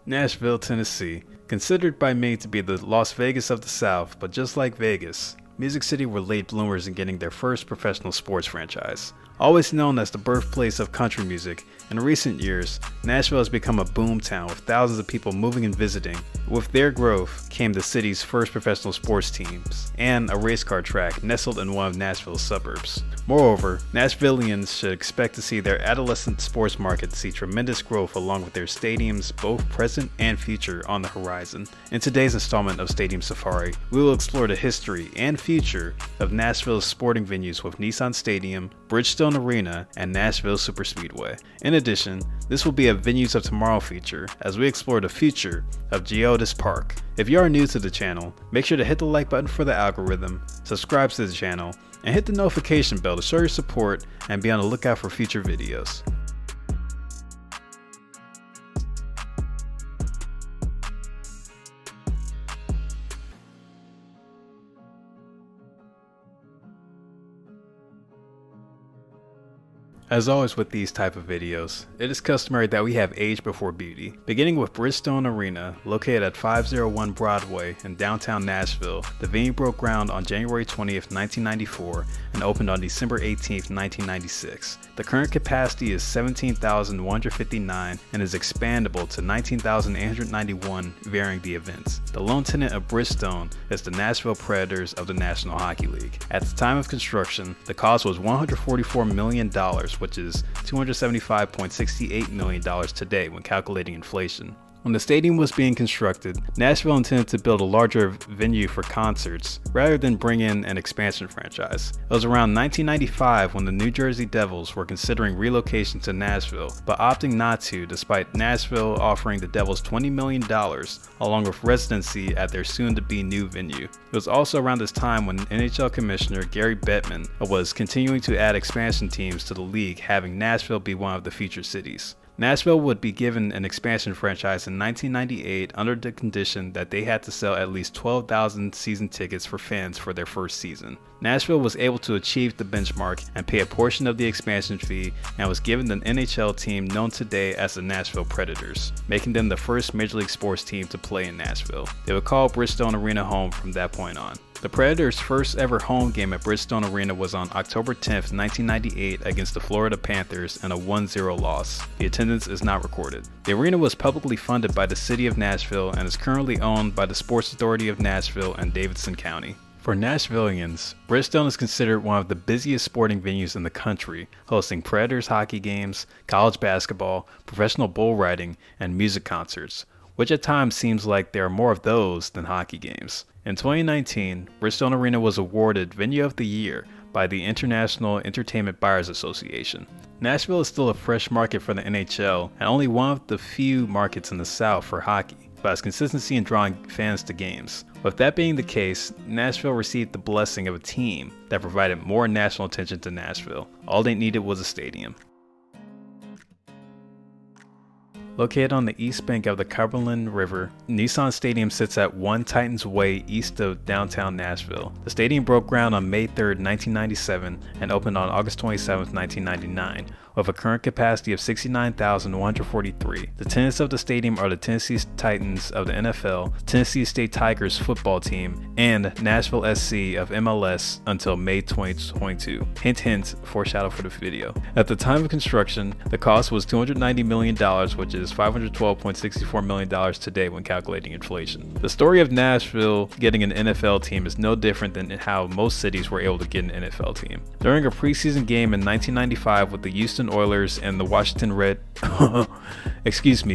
Nashville, Tennessee. Considered by many to be the Las Vegas of the South, but just like Vegas, Music City were late bloomers in getting their first professional sports franchise. Always known as the birthplace of country music, in recent years, Nashville has become a boom town with thousands of people moving and visiting. With their growth came the city's first professional sports teams and a race car track nestled in one of Nashville's suburbs. Moreover, Nashvillians should expect to see their adolescent sports market see tremendous growth along with their stadiums, both present and future, on the horizon. In today's installment of Stadium Safari, we will explore the history and future of Nashville's sporting venues with Nissan Stadium, Bridgestone Arena, and Nashville Superspeedway. In addition, this will be a Venues of Tomorrow feature as we explore the future of Yotes Park. If you are new to the channel, make sure to hit the like button for the algorithm, subscribe to the channel, and hit the notification bell to show your support and be on the lookout for future videos. As always with these type of videos, it is customary that we have age before beauty. Beginning with Bridgestone Arena, located at 501 Broadway in downtown Nashville, the venue broke ground on January 20th, 1994 and opened on December 18th, 1996. The current capacity is 17,159 and is expandable to 19,891 varying the events. The lone tenant of Bridgestone is the Nashville Predators of the National Hockey League. At the time of construction, the cost was $144 million, which is $275.68 million today when calculating inflation. When the stadium was being constructed, Nashville intended to build a larger venue for concerts rather than bring in an expansion franchise. It was around 1995 when the New Jersey Devils were considering relocation to Nashville, but opting not to despite Nashville offering the Devils $20 million along with residency at their soon-to-be new venue. It was also around this time when NHL Commissioner Gary Bettman was continuing to add expansion teams to the league, having Nashville be one of the featured cities. Nashville would be given an expansion franchise in 1998 under the condition that they had to sell at least 12,000 season tickets for fans for their first season. Nashville was able to achieve the benchmark and pay a portion of the expansion fee and was given the NHL team known today as the Nashville Predators, making them the first Major League Sports team to play in Nashville. They would call Bridgestone Arena home from that point on. The Predators' first ever home game at Bridgestone Arena was on October 10th, 1998 against the Florida Panthers in a 1-0 loss. The attendance is not recorded. The arena was publicly funded by the City of Nashville and is currently owned by the Sports Authority of Nashville and Davidson County. For Nashvillians, Bridgestone is considered one of the busiest sporting venues in the country, hosting Predators hockey games, college basketball, professional bull riding, and music concerts, which at times seems like there are more of those than hockey games. In 2019, Bridgestone Arena was awarded Venue of the Year by the International Entertainment Buyers Association. Nashville is still a fresh market for the NHL and only one of the few markets in the South for hockey, but has consistency in drawing fans to games. With that being the case, Nashville received the blessing of a team that provided more national attention to Nashville. All they needed was a stadium. Located on the east bank of the Cumberland River, Nissan Stadium sits at 1 Titans Way east of downtown Nashville. The stadium broke ground on May 3, 1997 and opened on August 27, 1999. With a current capacity of 69,143. The tenants of the stadium are the Tennessee Titans of the NFL, Tennessee State Tigers football team, and Nashville SC of MLS until May 2022. Hint hint, foreshadow for the video. At the time of construction, the cost was $290 million, which is $512.64 million today when calculating inflation. The story of Nashville getting an NFL team is no different than how most cities were able to get an NFL team. During a preseason game in 1995 with the Houston Oilers and the Washington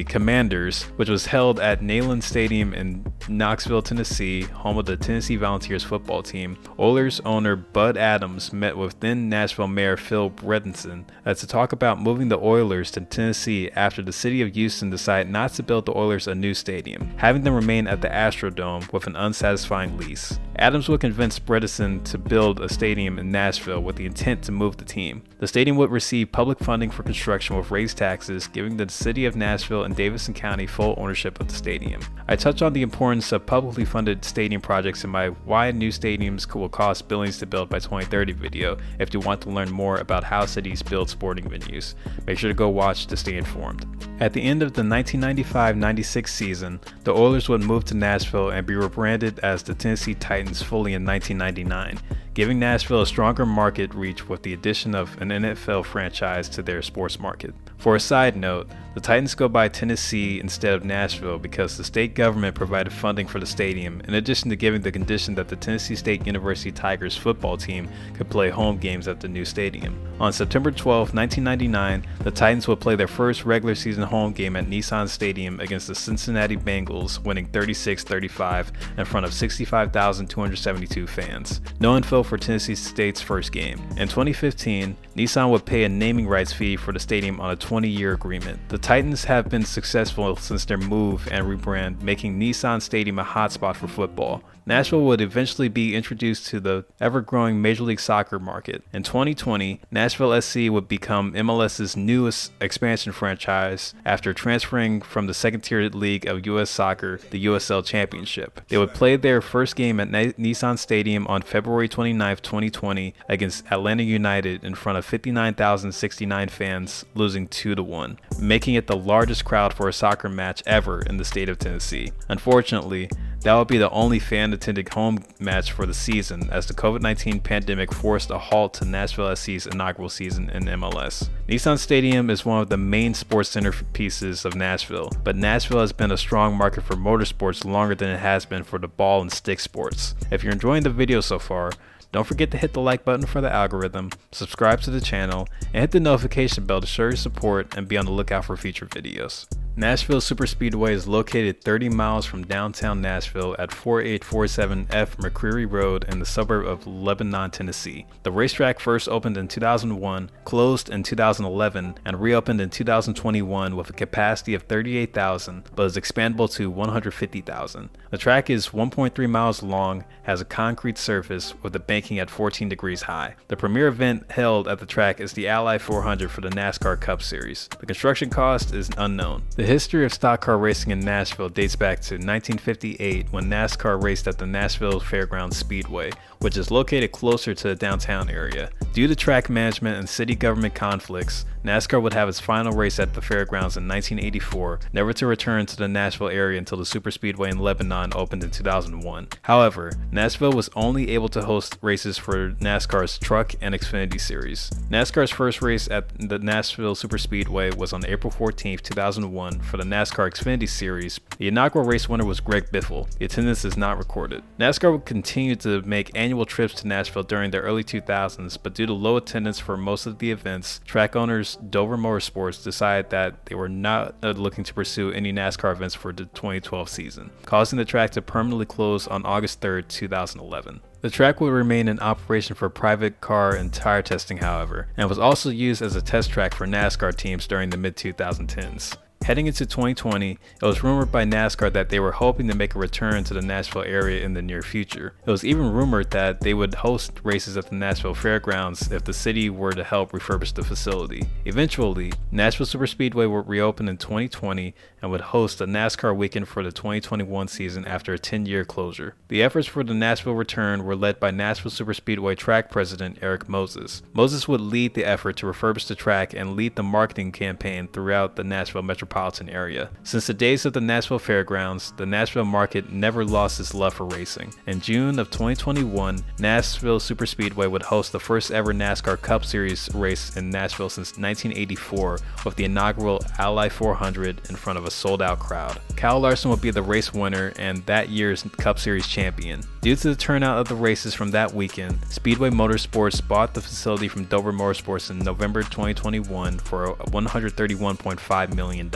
Commanders, which was held at Neyland Stadium in Knoxville, Tennessee, home of the Tennessee Volunteers football team, Oilers owner Bud Adams met with then Nashville Mayor Phil Bredesen to talk about moving the Oilers to Tennessee after the city of Houston decided not to build the Oilers a new stadium, having them remain at the Astrodome with an unsatisfying lease. Adams would convince Bredesen to build a stadium in Nashville with the intent to move the team. The stadium would receive public funding for construction with raised taxes, giving the city of Nashville and Davidson County full ownership of the stadium. I touch on the importance of publicly funded stadium projects in my Why New Stadiums Will Cost Billions to Build by 2030 video if you want to learn more about how cities build sporting venues. Make sure to go watch to stay informed. At the end of the 1995-96 season, the Oilers would move to Nashville and be rebranded as the Tennessee Titans fully in 1999, giving Nashville a stronger market reach with the addition of an NFL franchise to their sports market. For a side note, the Titans go by Tennessee instead of Nashville because the state government provided funding for the stadium, in addition to giving the condition that the Tennessee State University Tigers football team could play home games at the new stadium. On September 12, 1999, the Titans would play their first regular season home game at Nissan Stadium against the Cincinnati Bengals, winning 36-35 in front of 65,272 fans. No info for Tennessee State's first game. In 2015, Nissan would pay a naming rights fee for the stadium on a 20-year agreement. The Titans have been successful since their move and rebrand, making Nissan Stadium a hotspot for football. Nashville would eventually be introduced to the ever-growing Major League Soccer market. In 2020, Nashville SC would become MLS's newest expansion franchise after transferring from the second-tier league of U.S. Soccer, the USL Championship. They would play their first game at Nissan Stadium on February 29, 2020 against Atlanta United in front of 59,069 fans, losing 2-1, making it the largest crowd for a soccer match ever in the state of Tennessee. Unfortunately, that would be the only fan-attended home match for the season, as the COVID-19 pandemic forced a halt to Nashville SC's inaugural season in MLS. Nissan Stadium is one of the main sports centerpieces of Nashville, but Nashville has been a strong market for motorsports longer than it has been for the ball and stick sports. If you're enjoying the video so far, don't forget to hit the like button for the algorithm, subscribe to the channel, and hit the notification bell to show your support and be on the lookout for future videos. Nashville Superspeedway is located 30 miles from downtown Nashville at 4847 F McCreary Road in the suburb of Lebanon, Tennessee. The racetrack first opened in 2001, closed in 2011, and reopened in 2021 with a capacity of 38,000, but is expandable to 150,000. The track is 1.3 miles long, has a concrete surface with the banking at 14 degrees high. The premier event held at the track is the Ally 400 for the NASCAR Cup Series. The construction cost is unknown. The history of stock car racing in Nashville dates back to 1958 when NASCAR raced at the Nashville Fairgrounds Speedway, which is located closer to the downtown area. Due to track management and city government conflicts, NASCAR would have its final race at the fairgrounds in 1984, never to return to the Nashville area until the Superspeedway in Lebanon opened in 2001. However, Nashville was only able to host races for NASCAR's Truck and Xfinity Series. NASCAR's first race at the Nashville Superspeedway was on April 14, 2001 for the NASCAR Xfinity Series. The inaugural race winner was Greg Biffle. The attendance is not recorded. NASCAR would continue to make annual trips to Nashville during the early 2000s, but due to low attendance for most of the events, track owners Dover Motorsports decided that they were not looking to pursue any NASCAR events for the 2012 season, causing the track to permanently close on August 3, 2011. The track would remain in operation for private car and tire testing, however, and was also used as a test track for NASCAR teams during the mid-2010s. Heading into 2020, it was rumored by NASCAR that they were hoping to make a return to the Nashville area in the near future. It was even rumored that they would host races at the Nashville Fairgrounds if the city were to help refurbish the facility. Eventually, Nashville Superspeedway would reopen in 2020 and would host a NASCAR weekend for the 2021 season after a 10-year closure. The efforts for the Nashville return were led by Nashville Superspeedway track president Eric Moses. Moses would lead the effort to refurbish the track and lead the marketing campaign throughout the Nashville metropolitan area. Since the days of the Nashville Fairgrounds, the Nashville market never lost its love for racing. In June of 2021, Nashville Superspeedway would host the first ever NASCAR Cup Series race in Nashville since 1984 with the inaugural Ally 400 in front of a sold-out crowd. Kyle Larson would be the race winner and that year's Cup Series champion. Due to the turnout of the races from that weekend, Speedway Motorsports bought the facility from Dover Motorsports in November 2021 for $131.5 million.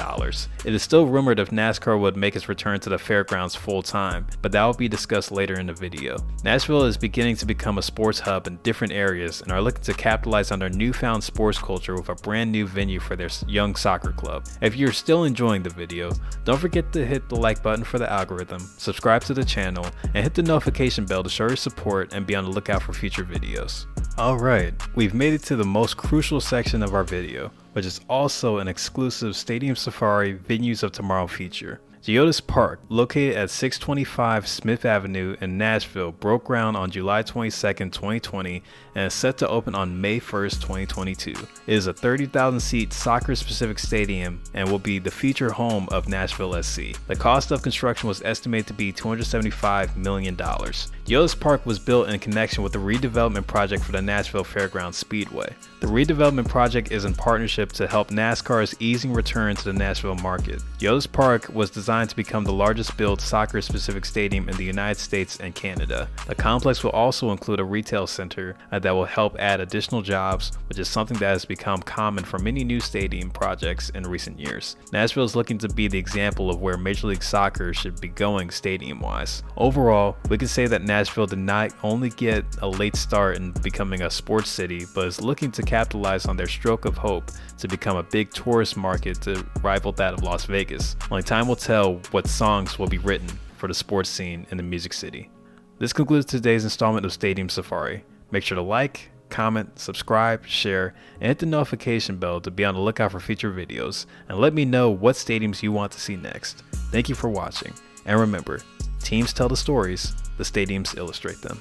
It is still rumored if NASCAR would make its return to the fairgrounds full-time, but that will be discussed later in the video. Nashville is beginning to become a sports hub in different areas and are looking to capitalize on their newfound sports culture with a brand new venue for their young soccer club. If you're still enjoying the video, don't forget to hit the like button for the algorithm, subscribe to the channel, and hit the notification bell to show your support and be on the lookout for future videos. Alright, we've made it to the most crucial section of our video, which is also an exclusive Stadium Safari Venues of Tomorrow feature. Yotes Park, located at 625 Smith Avenue in Nashville, broke ground on July 22, 2020 and is set to open on May 1, 2022. It is a 30,000-seat soccer-specific stadium and will be the future home of Nashville SC. The cost of construction was estimated to be $275 million. Yotes Park was built in connection with the redevelopment project for the Nashville Fairgrounds Speedway. The redevelopment project is in partnership to help NASCAR's easing return to the Nashville market. Yotes Park was designed to become the largest built soccer-specific stadium in the United States and Canada. The complex will also include a retail center that will help add additional jobs, which is something that has become common for many new stadium projects in recent years. Nashville is looking to be the example of where Major League Soccer should be going stadium-wise. Overall, we can say that Nashville did not only get a late start in becoming a sports city, but is looking to capitalize on their stroke of hope to become a big tourist market to rival that of Las Vegas. Only time will tell what songs will be written for the sports scene in the Music City. This concludes today's installment of Stadium Safari. Make sure to like, comment, subscribe, share, and hit the notification bell to be on the lookout for future videos, and let me know what stadiums you want to see next. Thank you for watching, and remember, teams tell the stories, the stadiums illustrate them.